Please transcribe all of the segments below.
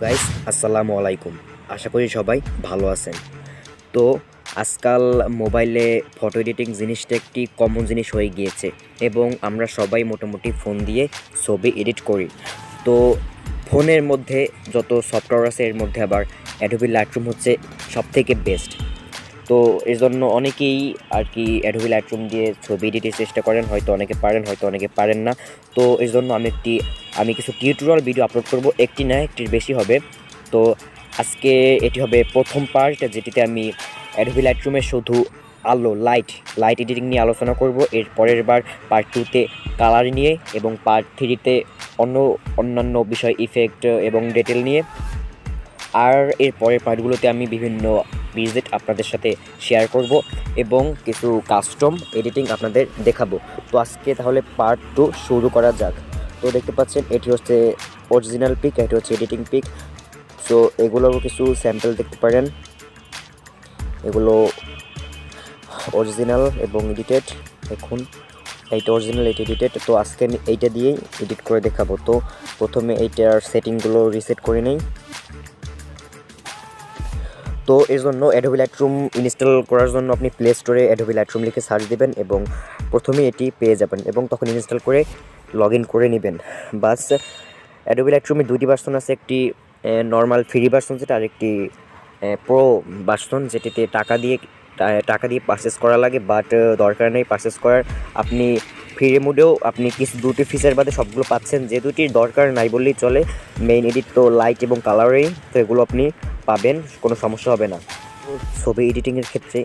Guys, আসসালামু আলাইকুম। আশা করি সবাই ভালো আছেন। তো আজকাল মোবাইলে ফটো এডিটিং জিনিসটা একটি কমন জিনিস হয়ে গিয়েছে এবং আমরা সবাই মোটামুটি ফোন দিয়ে ছবি এডিট করি। তো ফোনের মধ্যে যত সফটওয়্যার আছে এর মধ্যে আবার অ্যাডোবি লাইটরুম হচ্ছে সবথেকে বেস্ট। তো এর জন্য অনেকেই আর কি অ্যাডোবি লাইটরুম দিয়ে ছবি এডিটের চেষ্টা করেন, হয়তো অনেকে পারেন, হয়তো অনেকে পারেন না। তো এর জন্য আমি কিছু টিউটোরিয়াল ভিডিও আপলোড করব, একটি না একটির বেশি হবে। তো আজকে এটি হবে প্রথম পার্ট, যেটিতে আমি অ্যাডোবি লাইটরুমের শুধু লাইট এডিটিং নিয়ে আলোচনা করব। এর পরের বার পার্ট 2তে কালার নিয়ে এবং পার্ট 3তে অন্যান্য বিষয়, ইফেক্ট এবং ডিটেল নিয়ে। আর এর পরের পার্টগুলোতে আমি বিভিন্ন প্রিসেট আপনাদের সাথে শেয়ার করব এবং কিছু কাস্টম এডিটিং আপনাদের দেখাবো। তো আজকে তাহলে পার্ট 2 শুরু করা যাক। তো দেখতে পাচ্ছেন এটি হচ্ছে অরিজিনাল পিক, এটি হচ্ছে এডিটিং পিক। সো এগুলোরও কিছু স্যাম্পল দেখতে পারেন, এগুলো অরিজিনাল এবং এডিটেড। দেখুন এইটা অরিজিনাল, এইটা এডিটেড। তো আজকে আমি এইটা দিয়েই এডিট করে দেখাবো। তো প্রথমে এইটার সেটিংগুলো রিসেট করে নেই। তো এর জন্য অ্যাডোবি লাইটরুম ইনস্টল করার জন্য আপনি প্লে স্টোরে অ্যাডোবি লাইটরুম লিখে সার্চ দেবেন এবং প্রথমে এটি পেয়ে যাবেন এবং তখন ইনস্টল করে লগ ইন করে নেবেন। বাস অ্যাডোবি লাইটরুমের দুইটি ভার্সন আছে, একটি নর্মাল ফ্রি ভার্সন যেটা, আর একটি প্রো ভার্সন যেটিতে টাকা দিয়ে পারচেস করা লাগে, বাট দরকার নেই পারচেস করার। আপনি ফ্রি মোডেও আপনি কিছু দুটি ফিচার বাদে সবগুলো পাচ্ছেন, যে দুটির দরকার নাই বললেই চলে। মেইন এডিট তো লাইট এবং কালারেই, তো এগুলো আপনি পাবেন, কোনো সমস্যা হবে না। ছবি এডিটিংয়ের ক্ষেত্রে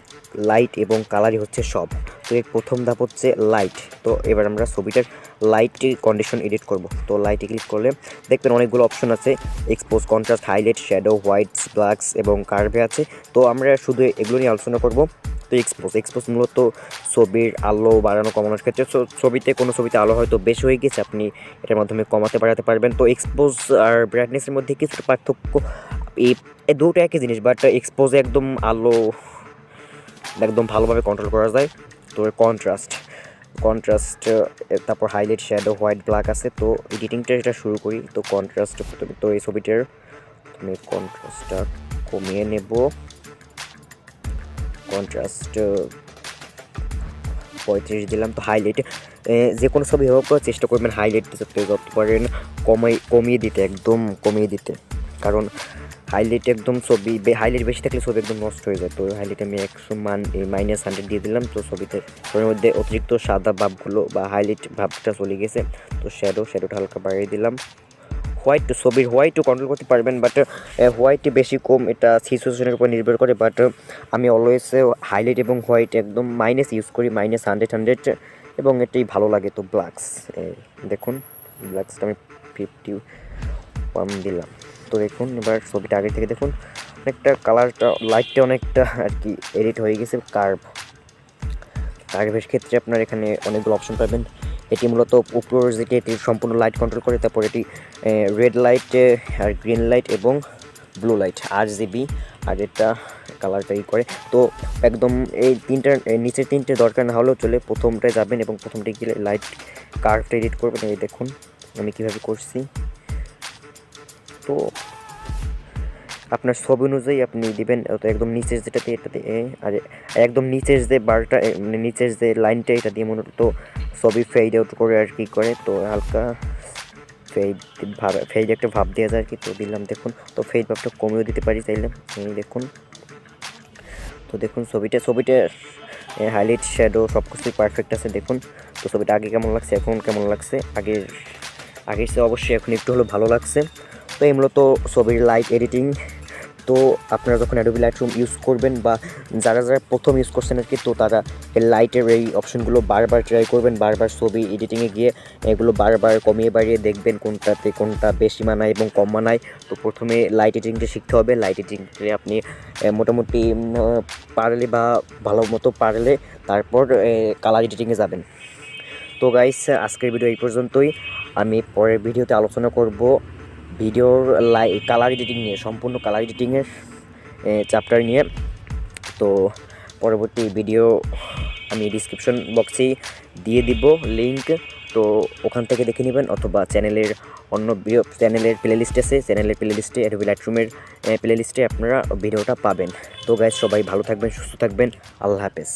লাইট এবং কালারই হচ্ছে সব। তো এর প্রথম ধাপ হচ্ছে লাইট। তো এবার আমরা ছবিটার লাইটের কন্ডিশন এডিট করব। তো লাইটে ক্লিক করলে দেখবেন অনেকগুলো অপশন আছে, expose, contrast, highlight, shadow, whites, blacks এবং কার্ভে আছে। তো আমরা শুধু এগুলো নিয়ে আলোচনা করব। তো এক্সপোজ মূলত ছবির আলো বাড়ানো কমানোর ক্ষেত্রে। ছবিতে কোনো ছবিতে আলো হয়তো বেশি হয়ে গেছে, আপনি এটার মাধ্যমে কমাতে বাড়াতে পারবেন। তো এক্সপোজ আর ব্রাইটনেসের মধ্যে কিছুটা পার্থক্য, এই দুটো একই জিনিস, বাট এক্সপোজে একদম আলো একদম ভালোভাবে কন্ট্রোল করা যায়। তো কন্ট্রাস্ট তারপর হাইলাইট, শ্যাডো, হোয়াইট, ব্ল্যাক আছে। তো এডিটিংটা এটা শুরু করি। তো কন্ট্রাস্ট প্রথমে, তো এই ছবিটার আমি কন্ট্রাস্টটা কমিয়ে নেব। কন্ট্রাস্ট 35 দিলাম। তো হাইলাইট, যে কোনো ছবি হোক চেষ্টা করবেন হাইলাইট যত পারেন কমিয়ে দিতে, একদম কমিয়ে দিতে, কারণ হাইলাইট হাইলাইট বেশি থাকলে ছবি একদম নষ্ট হয়ে যায়। তো হাইলাইট আমি -100 দিয়ে দিলাম। তো ছবির মধ্যে অতিরিক্ত সাদা ভাবগুলো বা হাইলাইট ভাবটা চলে গেছে। তো শ্যাডোটা হালকা বাড়িয়ে দিলাম। ছবির হোয়াইটও কন্ট্রোল করতে পারবেন, বাট হোয়াইট বেশি কম এটা সিচুয়েশনের উপর নির্ভর করে। বাট আমি অলওয়েজ হাইলাইট এবং হোয়াইট একদম মাইনাস ইউজ করি, -100 এবং এটাই ভালো লাগে। তো দেখুন ব্ল্যাকসটা আমি 51 দিলাম। তো দেখুন এবার ছবিটা আগে থেকে দেখুন অনেকটা কালারটা, লাইটটা অনেকটা আর কি এডিট হয়ে গেছে। কার্ভের ক্ষেত্রে আপনার এখানে অনেকগুলো অপশন পাবেন। এটি মূলত উপর যেটি এটি সম্পূর্ণ লাইট কন্ট্রোল করে, তারপর এটি রেড লাইট আর গ্রিন লাইট এবং ব্লু লাইট RGB, আর এটা কালারটা করে। তো একদম এই নিচের তিনটে দরকার না হলেও চলে, প্রথমটায় যাবেন এবং প্রথমটায় গেলে লাইট কার্ভটা এডিট করবেন। এই দেখুন আমি কীভাবে করছি। তো আপনার ছবি অনুযায়ী আপনি দিবেন। তো একদম নিচের যেটাতে এটাতে আর একদম নিচের যে বারটা, মানে নিচের যে লাইনটা, এটা দিয়ে মূলত ছবি ফেড আউট করে আর কি করে। তো হালকা ফেড একটা ভাব দেওয়া যায় আর কি। তো দিলাম দেখুন। তো ফেড ভাবটা কমিয়েও দিতে পারি চাইলে, দেখুন। তো দেখুন ছবিটা হাইলাইট, শ্যাডো সব কিছুই পারফেক্ট আছে দেখুন। তো ছবিটা আগে কেমন লাগছে, এখন কেমন লাগছে, আগের চেয়ে অবশ্যই এখন একটু হলেও ভালো লাগছে। তো এই মূলত ছবির লাইট এডিটিং। তো আপনারা যখন অ্যাডোবি লাইটরুম ইউজ করবেন বা যারা প্রথম ইউজ করছেন আর কি, তো তারা এই লাইটের এই অপশনগুলো বারবার ট্রাই করবেন, বারবার ছবি এডিটিংয়ে গিয়ে এগুলো বারবার কমিয়ে বাড়িয়ে দেখবেন কোনটা বেশি মানায় এবং কম মানায়। তো প্রথমে লাইট এডিটিংটা শিখতে হবে। লাইট এডিটিংটা আপনি মোটামুটি পারলে বা ভালো মতো পারলে তারপর কালার এডিটিংয়ে যাবেন। তো গাইস, আজকের ভিডিও এই পর্যন্তই। আমি পরের ভিডিওতে আলোচনা করব ভিডিওর কালার এডিটিং নিয়ে, সম্পূর্ণ কালার এডিটিংয়ের চ্যাপ্টার নিয়ে। তো পরবর্তী ভিডিও আমি ডিসক্রিপশন বক্সেই দিয়ে দিব লিঙ্ক। তো ওখান থেকে দেখে নেবেন, অথবা চ্যানেলের অন্য চ্যানেলের প্লেলিস্ট আছে, চ্যানেলের প্লেলিস্টে অ্যাডোবি লাইটরুমের প্লেলিস্টে আপনারা ভিডিওটা পাবেন। তো গাইজ, সবাই ভালো থাকবেন, সুস্থ থাকবেন, আল্লাহ হাফেজ।